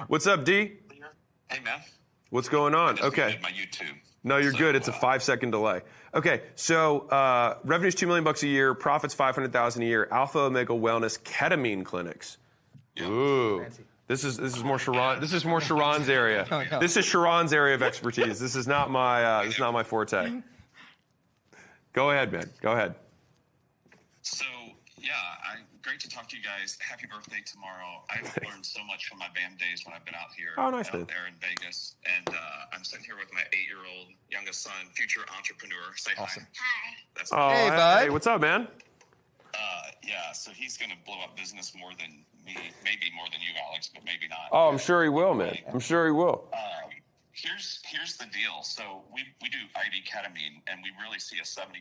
What's up, D? Hey, man. What's going on? Okay. My YouTube. No, you're good. It's a 5-second delay. Okay, so revenue's $2 million a year, profits $500,000 a year. Alpha Omega Wellness ketamine clinics. Yeah. Ooh, Fancy. this is more Sharon. This is more Sharon's area. No. This is Sharon's area of expertise. This is not my forte. Go ahead, man. Go ahead. So, yeah, great to talk to you guys. Happy birthday tomorrow. I've learned so much from my BAM days when I've been out here. Oh, nice, out man. there in Vegas. And I'm sitting here with my 8-year-old youngest son, future entrepreneur. Say Awesome. hi. That's Oh, Hey, bud. Hey, what's up, man? yeah, so he's going to blow up business more than me, maybe more than you, Alex, but maybe not. Oh, I'm sure he will, man. I'm sure he will. Here's the deal. So we do IV ketamine, and we really see a 75%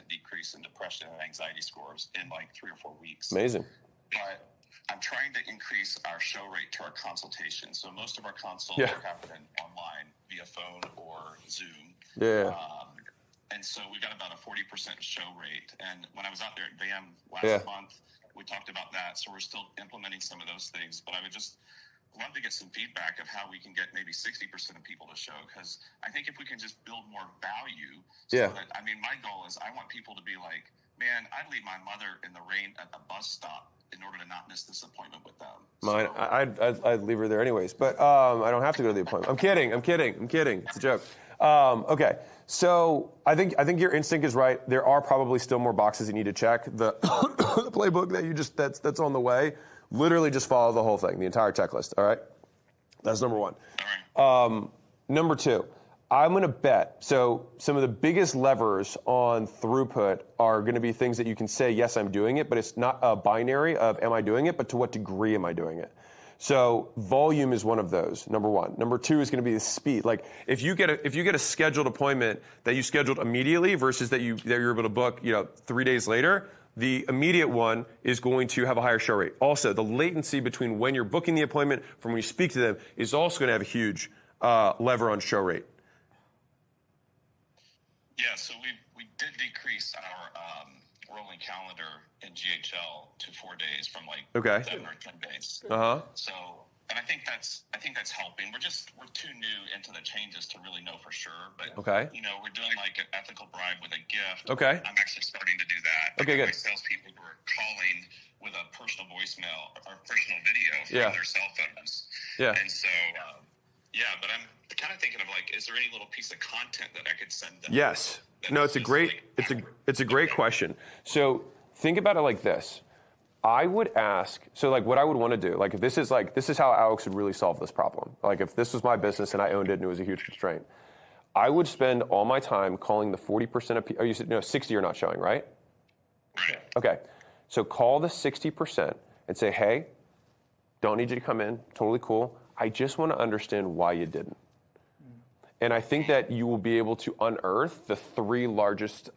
decrease in depression and anxiety scores in like 3 or 4 weeks. Amazing. But I'm trying to increase our show rate to our consultation. So most of our consults Yeah. are happening online via phone or Zoom. Yeah. And so we got about a 40% show rate. And when I was out there at VAM Yeah. last month, we talked about that. So we're still implementing some of those things. But I would just love to get some feedback of how we can get maybe 60% of people to show. Because I think if we can just build more value. Yeah. That, I mean, my goal is I want people to be like, man, I'd leave my mother in the rain at the bus stop in order to not miss this appointment with them. Mine, I'd leave her there anyways, but I don't have to go to the appointment. I'm kidding. It's a joke. Okay, so I think your instinct is right. There are probably still more boxes you need to check. The the playbook that that's on the way. Literally just follow the whole thing, the entire checklist. All right, that's number one. All right. Number two, I'm going to bet. So some of the biggest levers on throughput are going to be things that you can say, yes, I'm doing it, but it's not a binary of am I doing it, but to what degree am I doing it? So volume is one of those, number one. Number two is going to be the speed. Like if you get a scheduled appointment that you scheduled immediately versus that you're able to book, 3 days later, the immediate one is going to have a higher show rate. Also, the latency between when you're booking the appointment from when you speak to them is also going to have a huge lever on show rate. Yeah, so we did decrease our rolling calendar in GHL to 4 days from like Okay. 7 or 10 days. Uh-huh. So, and I think that's helping. We're too new into the changes to really know for sure. But Okay. we're doing like an ethical bribe with a gift. Okay. I'm actually starting to do that. Okay, good. My salespeople who are calling with a personal voicemail or personal video Yeah. from their cell phones. Yeah. And so, but I'm kind of thinking of like, is there any little piece of content that I could send them? Yes. No, it's a great question. So think about it like this. I would ask, so like what I would want to do, like if this is how Alex would really solve this problem. Like if this was my business and I owned it and it was a huge constraint, I would spend all my time calling the 40% of people, you said 60 you're not showing, right? Right. Okay. So call the 60% and say, hey, don't need you to come in, totally cool. I just want to understand why you didn't. And I think that you will be able to unearth the 3 largest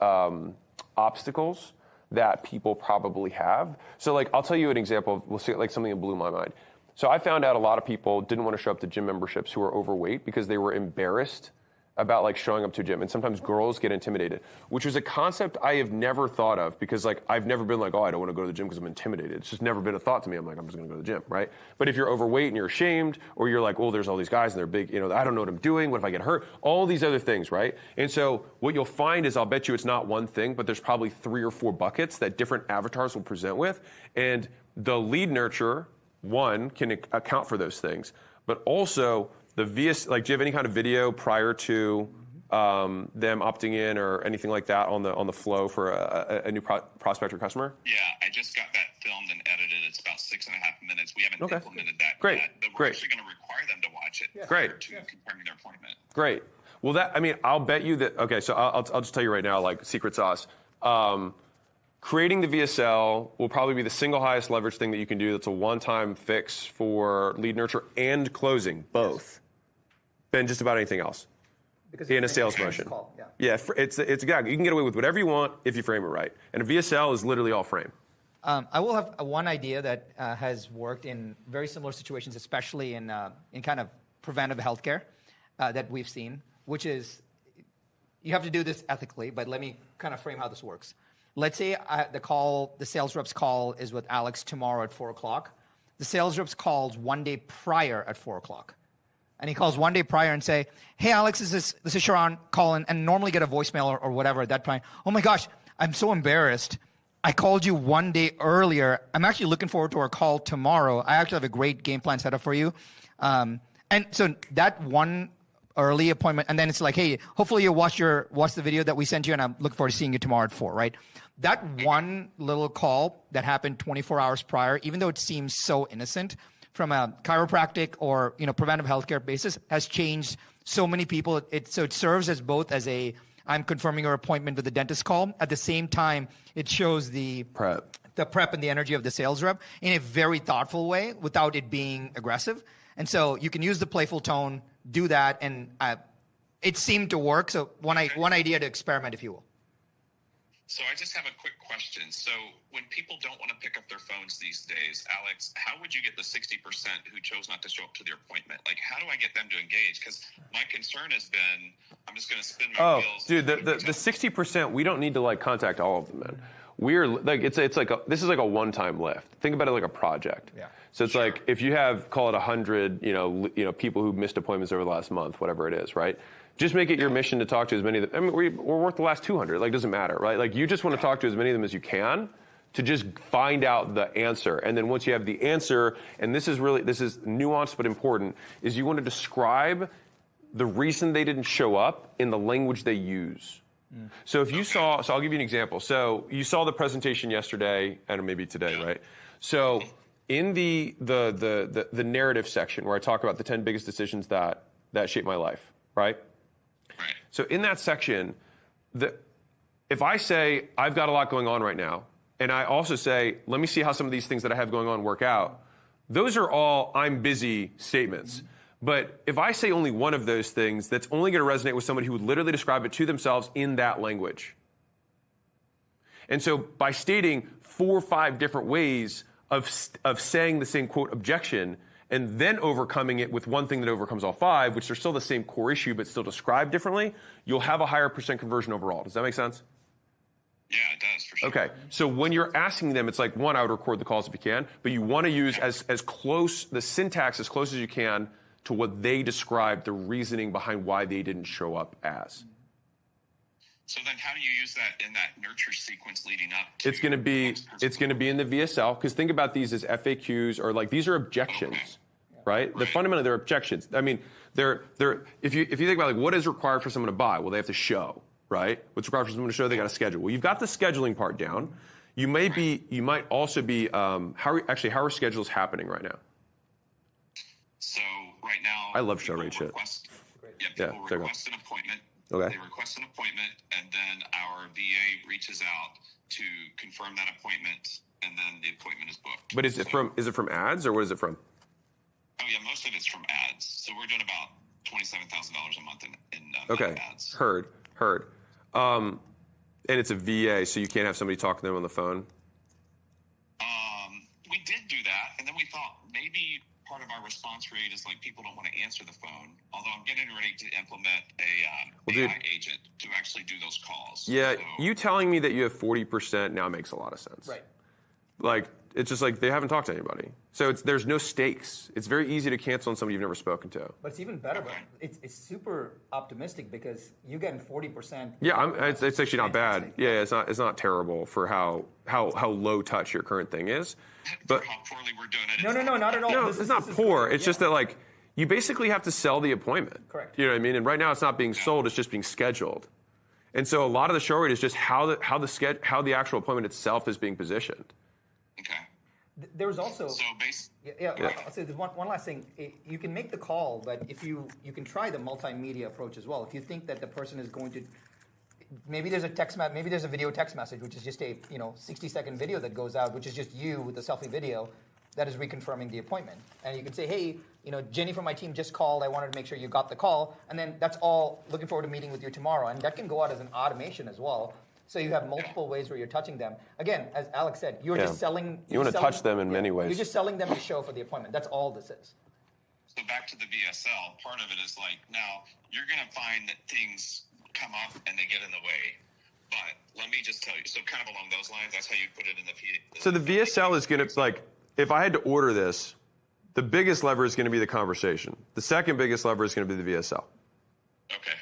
obstacles that people probably have. So like, I'll tell you an example. We'll see like something that blew my mind. So I found out a lot of people didn't want to show up to gym memberships who are overweight because they were embarrassed about like showing up to a gym. And sometimes girls get intimidated, which is a concept I have never thought of because like I've never been like, oh, I don't want to go to the gym because I'm intimidated. It's just never been a thought to me. I'm like, I'm just going to go to the gym, right? But if you're overweight and you're ashamed, or you're like, oh, there's all these guys and they're big, I don't know what I'm doing. What if I get hurt? All these other things, right? And so what you'll find is I'll bet you it's not one thing, but there's probably 3 or 4 buckets that different avatars will present with. And the lead nurturer, one, can account for those things. But also the VS, like, do you have any kind of video prior to them opting in or anything like that on the flow for a new prospect or customer? Yeah, I just got that filmed and edited. It's about 6.5 minutes. We haven't implemented that Great. yet, but we're Great. actually going to require them to watch it Great. prior to confirming their appointment. Great. Well, I'll bet you that. Okay, so I'll just tell you right now, like secret sauce. Creating the VSL will probably be the single highest leverage thing that you can do. That's a one-time fix for lead nurture and closing, both, than just about anything else. Because In a sales motion. Call. Yeah. Yeah, it's exactly. You can get away with whatever you want if you frame it right. And a VSL is literally all frame. I will have one idea that has worked in very similar situations, especially in kind of preventive healthcare that we've seen, which is you have to do this ethically, but let me kind of frame how this works. Let's say the sales rep's call is with Alex tomorrow at 4 o'clock. the sales reps calls one day prior at 4 o'clock. And he calls one day prior and say, hey, Alex, this is Sharon calling, and normally get a voicemail or whatever at that point. Oh my gosh, I'm so embarrassed. I called you one day earlier. I'm actually looking forward to our call tomorrow. I actually have a great game plan set up for you. And so that one early appointment, and then it's like, hey, hopefully you watch the video that we sent you, and I'm looking forward to seeing you tomorrow at 4, right? That one little call that happened 24 hours prior, even though it seems so innocent, from a chiropractic or preventive healthcare basis, has changed so many people. So it serves as both as a I'm confirming your appointment with the dentist call. At the same time, it shows the prep and the energy of the sales rep in a very thoughtful way without it being aggressive. And so you can use the playful tone, do that, and it seemed to work. So one idea to experiment, if you will. So I just have a quick question. So when people don't want to pick up their phones these days, Alex, how would you get the 60% who chose not to show up to their appointment? Like, how do I get them to engage? Because my concern has been, I'm just going to spin my wheels. Oh, dude, the 60%, we don't need to like contact all of them, man. We're like, this is like a one-time lift. Think about it like a project. Yeah. So it's like, if you have, call it 100, people who missed appointments over the last month, whatever it is, right? Just make it your mission to talk to as many of them. I mean, we're worth the last 200. Like, doesn't matter, right? Like, you just want to talk to as many of them as you can to just find out the answer. And then once you have the answer, and this is nuanced but important, is you want to describe the reason they didn't show up in the language they use. So if you saw, so I'll give you an example. So you saw the presentation yesterday, and maybe today, right? So in the narrative section where I talk about the 10 biggest decisions that shaped my life, right? So in that section, if I say, I've got a lot going on right now, and I also say, let me see how some of these things that I have going on work out, those are all I'm busy statements. But if I say only one of those things, that's only going to resonate with somebody who would literally describe it to themselves in that language. And so by stating 4 or 5 different ways of saying the same, quote, objection, and then overcoming it with one thing that overcomes all 5, which are still the same core issue but still described differently, you'll have a higher percent conversion overall. Does that make sense? Yeah, it does, for sure. Okay, so when you're asking them, it's like, one, I would record the calls if you can, but you want to use as close, the syntax as close as you can to what they described, the reasoning behind why they didn't show up as. So then how do you use that in that nurture sequence leading up to it's going to be in the VSL, because think about these as FAQs, or like, these are objections, right? Fundamentally, they're objections. I mean, they're if you think about, like, what is required for someone to buy? Well, they have to show, right? What's required for someone to show? They got to schedule. Well, you've got the scheduling part down. You might also be how are schedules happening right now? So right now, I love show rate shit. People request an appointment. Okay. They request an appointment, and then our VA reaches out to confirm that appointment, and then the appointment is booked. But is it from ads, or what is it from? Oh yeah, most of it's from ads. So we're doing about $27,000 a month in okay. ads. Heard. And it's a VA, so you can't have somebody talking to them on the phone. We did do that, and then we thought maybe part of our response rate is like people don't want to answer the phone. Although I'm getting ready to implement a AI agent to actually do those calls. Yeah, so, you telling me that you have 40% now makes a lot of sense. Right. Like, it's just like they haven't talked to anybody. So there's no stakes. It's very easy to cancel on somebody you've never spoken to. But it's even better. But it's super optimistic because you getting 40%. Yeah, it's actually not bad. Yeah, it's not terrible for how low touch your current thing is. But how poorly we're doing it. No, not at all. No, it's not poor. It's just that, like, you basically have to sell the appointment. Correct. You know what I mean? And right now it's not being sold; it's just being scheduled. And so a lot of the show rate is just how the actual appointment itself is being positioned. Okay. There's also Yeah. I'll say there's one last thing. You can make the call, but if you can try the multimedia approach as well. If you think that the person is going to, maybe there's a video text message, which is just a 60-second video that goes out, which is just you with a selfie video that is reconfirming the appointment. And you can say, hey, Jenny from my team just called. I wanted to make sure you got the call. And then that's all. Looking forward to meeting with you tomorrow. And that can go out as an automation as well. So you have multiple ways where you're touching them. Again, as Alex said, you're just selling. You want to touch them in many ways. You're just selling them to show for the appointment. That's all this is. So back to the VSL, part of it is like, now you're going to find that things come up and they get in the way. But let me just tell you, so kind of along those lines, that's how you put it in the So the VSL is going to, like, if I had to order this, the biggest lever is going to be the conversation. The second biggest lever is going to be the VSL. Okay.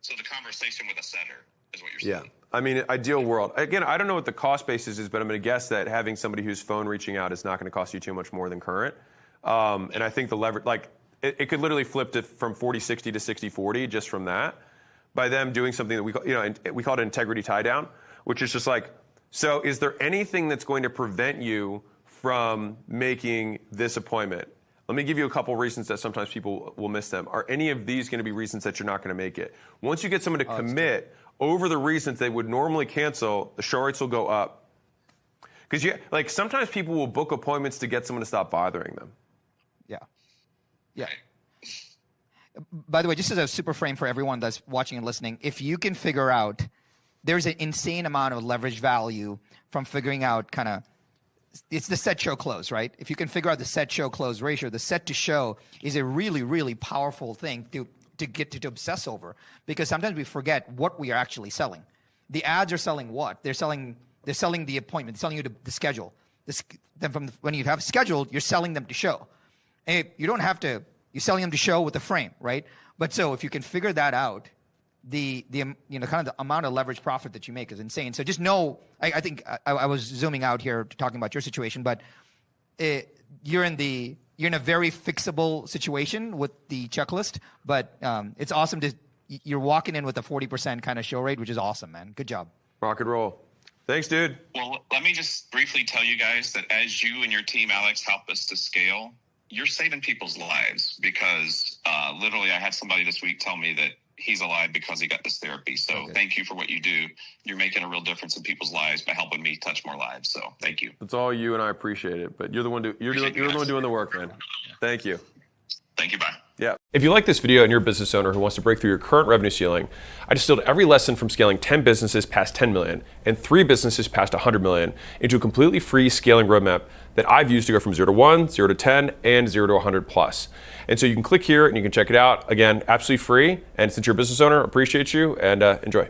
So the conversation with a setter is what you're saying. Yeah. I mean, ideal world. Again, I don't know what the cost basis is, but I'm going to guess that having somebody whose phone reaching out is not going to cost you too much more than current. And I think the lever, like, it could literally flip to from 40-60 to 60-40 just from that by them doing something that we call, we call it integrity tie down, which is just like, so is there anything that's going to prevent you from making this appointment? Let me give you a couple reasons that sometimes people will miss them. Are any of these going to be reasons that you're not going to make it? Once you get someone to commit over the reasons they would normally cancel, the show rates will go up. Because like sometimes people will book appointments to get someone to stop bothering them. Yeah. Yeah. By the way, just as a super frame for everyone that's watching and listening, if you can figure out, there's an insane amount of leverage value from figuring out kind of, it's the set show close, right? If you can figure out the set show close ratio, the set to show is a really, really powerful thing to get to obsess over, because sometimes we forget what we are actually selling. The ads are selling what? They're selling the appointment, they're selling you the schedule. Then from when you have scheduled, you're selling them to show. And you don't have to, you're selling them to show with a frame, right? But so if you can figure that out, the kind of the amount of leverage profit that you make is insane. So just know, I think I was zooming out here talking about your situation, but you're in a very fixable situation with the checklist, but it's awesome you're walking in with a 40% kind of show rate, which is awesome, man. Good job. Rock and roll. Thanks, dude. Well, let me just briefly tell you guys that as you and your team, Alex, help us to scale, you're saving people's lives, because literally I had somebody this week tell me that he's alive because he got this therapy. So thank you for what you do. You're making a real difference in people's lives by helping me touch more lives. So thank you. It's all you, and I appreciate it. But you're the one the one doing the work, man. Thank you. Thank you. Bye. Yeah. If you like this video and you're a business owner who wants to break through your current revenue ceiling, I distilled every lesson from scaling 10 businesses past 10 million and 3 businesses past 100 million into a completely free scaling roadmap that I've used to go from 0 to 1, 0 to 10, and 0 to 100 plus. And so you can click here and you can check it out. Again, absolutely free. And since you're a business owner, appreciate you, and enjoy.